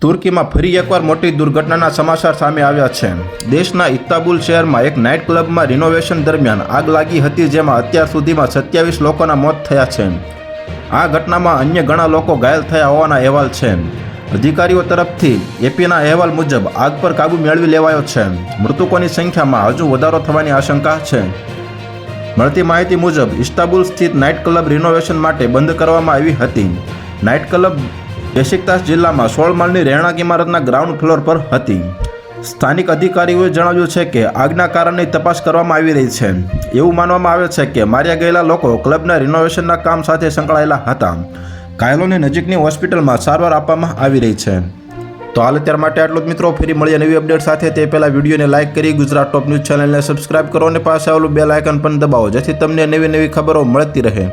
તુર્કીમાં ફરી એકવાર મોટી દુર્ઘટનાના સમાચાર સામે આવ્યા છે। દેશના ઇસ્તાંબુલ શહેરમાં એક નાઇટ ક્લબમાં રિનોવેશન દરમિયાન આગ લાગી હતી, જેમાં અત્યાર સુધીમાં 27 લોકોના મોત થયા છે। આ ઘટનામાં અન્ય ઘણા લોકો ઘાયલ થયા હોવાના અહેવાલ છે। અધિકારીઓ તરફથી એપીના અહેવાલ મુજબ આગ પર કાબૂ મેળવી લેવાયો છે। મૃતકોની સંખ્યામાં હજુ વધારો થવાની આશંકા છે। મળતી માહિતી મુજબ ઇસ્તાંબુલ સ્થિત નાઇટ ક્લબ રિનોવેશન માટે બંધ કરવામાં આવી હતી। નાઇટ ક્લબ બેશિકતાશ જિલ્લામાં 16 માળની રહેણાંક ઇમારતના ગ્રાઉન્ડ ફ્લોર પર હતી। સ્થાનિક અધિકારીઓએ જણાવ્યું છે કે આગના કારણની તપાસ કરવામાં આવી રહી છે। એવું માનવામાં આવે છે કે માર્યા ગયેલા લોકો ક્લબના રિનોવેશનના કામ સાથે સંકળાયેલા હતા। ઘાયલોને નજીકની હોસ્પિટલમાં સારવાર આપવામાં આવી રહી છે। તો હાલ અત્યાર માટે આટલું જ મિત્રો। ફરી મળીએ નવી અપડેટ સાથે। તે પહેલાં વિડીયોને લાઇક કરી ગુજરાત ટોપ ન્યૂઝ ચેનલને સબસ્ક્રાઇબ કરો અને પાસે આવેલું બેલ આઇકન પણ દબાવો, જેથી તમને નવી ખબરો મળતી રહે।